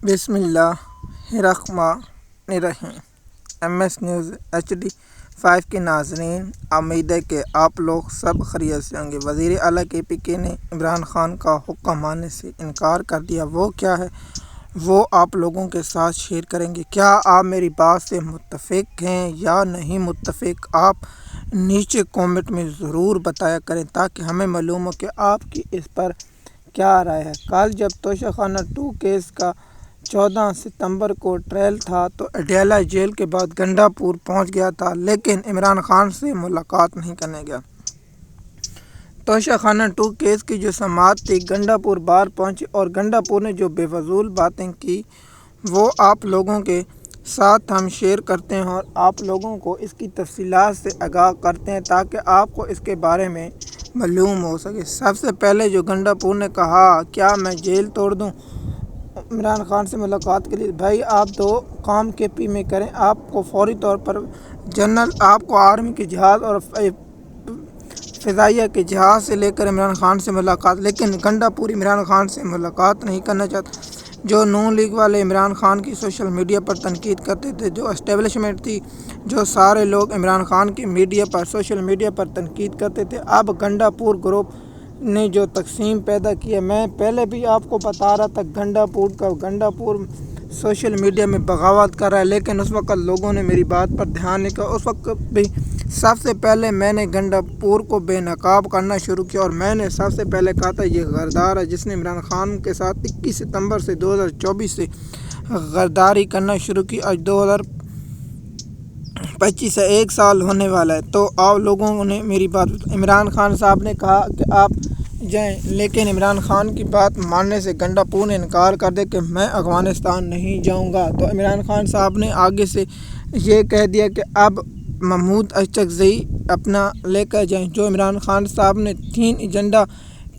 بسم اللہ الرحمن الرحیم۔ MS نیوز HD5 کے ناظرین، امید ہے کہ آپ لوگ سب خیریت سے ہوں گے۔ وزیر اعلیٰ KPK نے عمران خان کا حکم ماننے سے انکار کر دیا۔ وہ کیا ہے وہ آپ لوگوں کے ساتھ شیئر کریں گے۔ کیا آپ میری بات سے متفق ہیں یا نہیں متفق؟ آپ نیچے کامنٹ میں ضرور بتایا کریں تاکہ ہمیں معلوم ہو کہ آپ کی اس پر کیا رائے ہے۔ کل جب توشہ خانہ 2 کیس کا 14 ستمبر کو ٹرائل تھا تو اڈیالہ جیل کے بعد گنڈا پور پہنچ گیا تھا، لیکن عمران خان سے ملاقات نہیں کرنے گیا۔ توشہ خانہ 2 کیس کی جو سماعت تھی، گنڈا پور بار پہنچی اور گنڈا پور نے جو بے فضول باتیں کی وہ آپ لوگوں کے ساتھ ہم شیئر کرتے ہیں اور آپ لوگوں کو اس کی تفصیلات سے آگاہ کرتے ہیں تاکہ آپ کو اس کے بارے میں معلوم ہو سکے۔ سب سے پہلے جو گنڈا پور نے کہا، کیا میں جیل توڑ دوں عمران خان سے ملاقات کے لیے؟ بھائی، آپ دو کام KP میں کریں۔ آپ کو فوری طور پر جنرل، آپ کو آرمی کے جہاز اور فضائیہ کے جہاز سے لے کر عمران خان سے ملاقات، لیکن گنڈا پور عمران خان سے ملاقات نہیں کرنا چاہتا۔ جو نون لیگ والے عمران خان کی سوشل میڈیا پر تنقید کرتے تھے، جو اسٹیبلشمنٹ تھی، جو سارے لوگ عمران خان کی میڈیا پر سوشل میڈیا پر تنقید کرتے تھے، اب گنڈا پور گروپ نے جو تقسیم پیدا کی ہے، میں پہلے بھی آپ کو بتا رہا تھا گنڈا پور سوشل میڈیا میں بغاوت کر رہا ہے، لیکن اس وقت لوگوں نے میری بات پر دھیان نہیں کیا۔ اس وقت بھی سب سے پہلے میں نے گنڈا پور کو بے نقاب کرنا شروع کیا اور میں نے سب سے پہلے کہا تھا یہ غدار ہے جس نے عمران خان کے ساتھ 21 ستمبر سے 2024 سے غداری کرنا شروع کی۔ آج 2025 سے 1 سال ہونے والا ہے، تو آپ لوگوں نے میری بات، عمران خان صاحب نے کہا کہ آپ جائیں، لیکن عمران خان کی بات ماننے سے گنڈا پور نے انکار کر دیا کہ میں افغانستان نہیں جاؤں گا۔ تو عمران خان صاحب نے آگے سے یہ کہہ دیا کہ اب محمود اشرفزئی اپنا لے کر جائیں۔ جو عمران خان صاحب نے 3 ایجنڈا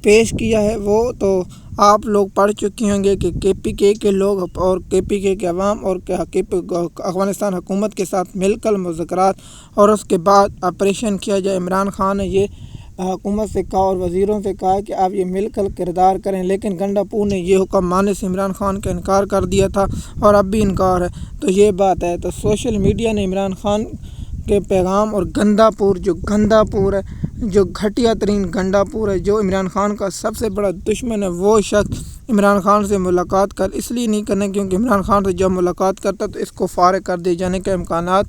پیش کیا ہے وہ تو آپ لوگ پڑھ چکے ہوں گے کہ KPK کے لوگ اور KPK کے عوام اور افغانستان حکومت کے ساتھ مل کر مذاکرات اور اس کے بعد آپریشن کیا جائے۔ عمران خان نے یہ حکومت سے کہا اور وزیروں سے کہا کہ آپ یہ مل کر کردار کریں، لیکن گنڈا پور نے یہ حکم ماننے سے عمران خان کا انکار کر دیا تھا اور اب بھی انکار ہے۔ تو یہ بات ہے، تو سوشل میڈیا نے عمران خان کے پیغام اور گنڈا پور ہے، جو گھٹیا ترین گنڈا پور ہے، جو عمران خان کا سب سے بڑا دشمن ہے، وہ شخص عمران خان سے ملاقات کر اس لیے نہیں کرنے کیونکہ عمران خان سے جب ملاقات کرتا تو اس کو فارغ کر دیے جانے کے امکانات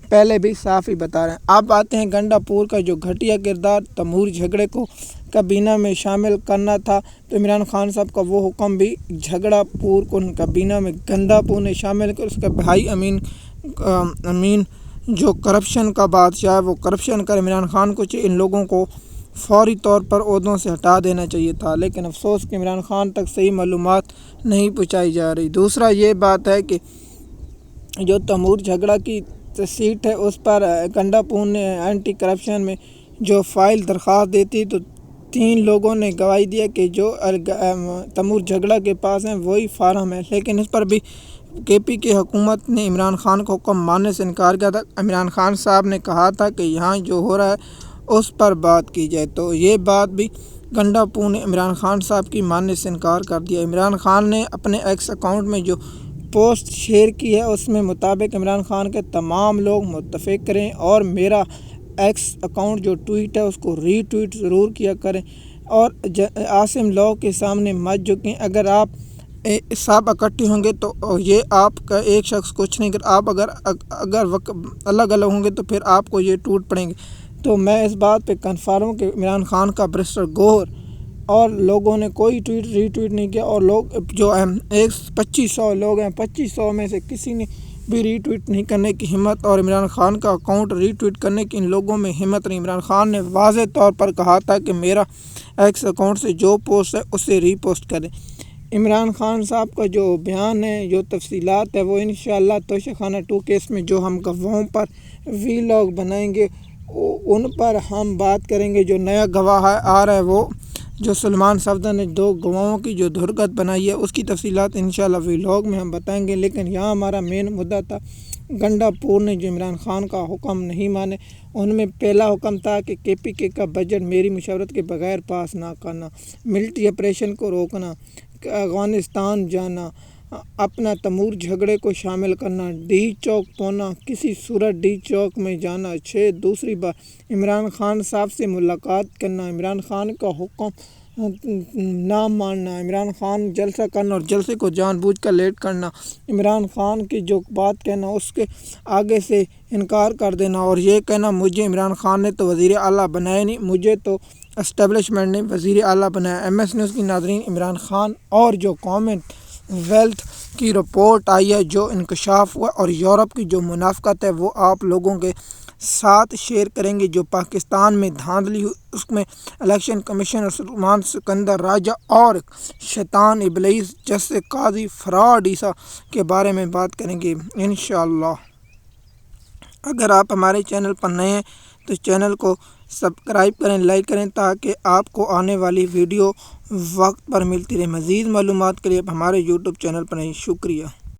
پہلے بھی صاف ہی بتا رہے ہیں۔ اب آتے ہیں گنڈا پور کا جو گھٹیا کردار تیمور جھگڑے کو کابینہ میں شامل کرنا تھا، تو عمران خان صاحب کا وہ حکم بھی جھگڑا پور کو کابینہ میں گنڈا پور نے شامل کر اس کا بھائی امین جو کرپشن کا بادشاہ ہے، وہ کرپشن کر عمران خان کو ان لوگوں کو فوری طور پر عہدوں سے ہٹا دینا چاہیے تھا، لیکن افسوس کہ عمران خان تک صحیح معلومات نہیں پہنچائی جا رہی۔ دوسرا یہ بات ہے کہ جو تیمور جھگڑا کی سیٹ ہے اس پر گنڈا پور نے اینٹی کرپشن میں جو فائل درخواست دیتی تو 3 لوگوں نے گواہی دیا کہ جو تیمور جھگڑا کے پاس ہیں وہی فارم ہے، لیکن اس پر بھی KPK حکومت نے عمران خان کو حکم ماننے سے انکار کیا تھا۔ عمران خان صاحب نے کہا تھا کہ یہاں جو ہو رہا ہے اس پر بات کی جائے، تو یہ بات بھی گنڈا پور نے عمران خان صاحب کی ماننے سے انکار کر دیا۔ عمران خان نے اپنے ایکس اکاؤنٹ میں جو پوسٹ شیئر کی ہے اس میں مطابق عمران خان کے تمام لوگ متفق کریں اور میرا ایکس اکاؤنٹ جو ٹویٹ ہے اس کو ری ٹویٹ ضرور کیا کریں اور عاصم لاء کے سامنے مت جھکیں۔ اگر آپ سب اکٹھے ہوں گے تو یہ آپ کا ایک شخص کچھ نہیں کر، آپ اگر الگ الگ ہوں گے تو پھر آپ کو یہ ٹوٹ پڑیں گے۔ تو میں اس بات پہ کنفرم ہوں کہ عمران خان کا برسٹر گوہر اور لوگوں نے کوئی ری ٹویٹ نہیں کیا اور لوگ جو 2500 لوگ ہیں، 2500 میں سے کسی نے بھی ری ٹویٹ نہیں کرنے کی ہمت اور عمران خان کا اکاؤنٹ ری ٹویٹ کرنے کی ان لوگوں میں ہمت نہیں۔ عمران خان نے واضح طور پر کہا تھا کہ میرا ایکس اکاؤنٹ سے جو پوسٹ ہے اسے ری پوسٹ کریں۔ عمران خان صاحب کا جو بیان ہے، جو تفصیلات ہے، وہ انشاءاللہ توشہ خانہ 2 کیس میں جو ہم گواہوں پر ویلاگ بنائیں گے ان پر ہم بات کریں گے۔ جو نیا گواہ آ رہا ہے وہ جو سلمان صفدر نے 2 گواہوں کی جو دھرگت بنائی ہے اس کی تفصیلات انشاءاللہ ویلاگ میں ہم بتائیں گے، لیکن یہاں ہمارا مین مدعا تھا گنڈا پور نے جو عمران خان کا حکم نہیں مانے۔ ان میں پہلا حکم تھا کہ KPK کا بجٹ میری مشاورت کے بغیر پاس نہ کرنا، ملٹری آپریشن کو روکنا، افغانستان جانا، اپنا تمور جھگڑے کو شامل کرنا، ڈی چوک پہنچنا، کسی صورت ڈی چوک میں جانا۔ 6 دوسری بار عمران خان صاحب سے ملاقات کرنا، عمران خان کا حکم نہ ماننا، عمران خان جلسہ کرنا اور جلسے کو جان بوجھ کر لیٹ کرنا، عمران خان کی جو بات کہنا اس کے آگے سے انکار کر دینا اور یہ کہنا مجھے عمران خان نے تو وزیر اعلیٰ بنایا نہیں، مجھے تو اسٹیبلشمنٹ نے وزیر اعلیٰ بنایا۔ ایم ایس نیوز کی ناظرین، عمران خان اور جو کامن ویلتھ کی رپورٹ آئی ہے، جو انکشاف ہوا اور یورپ کی جو منافقت ہے وہ آپ لوگوں کے ساتھ شیئر کریں گے۔ جو پاکستان میں دھاندلی ہوئی اس میں الیکشن کمیشنر سلمان سکندر راجہ اور شیطان ابلیس جیسے قاضی فراڈ عیسیٰ کے بارے میں بات کریں گے انشاءاللہ۔ اگر آپ ہمارے چینل پر نئے ہیں تو چینل کو سبسکرائب کریں، لائک کریں تاکہ آپ کو آنے والی ویڈیو وقت پر ملتی رہے۔ مزید معلومات کے لیے آپ ہمارے یوٹیوب چینل پر رہیں۔ شکریہ۔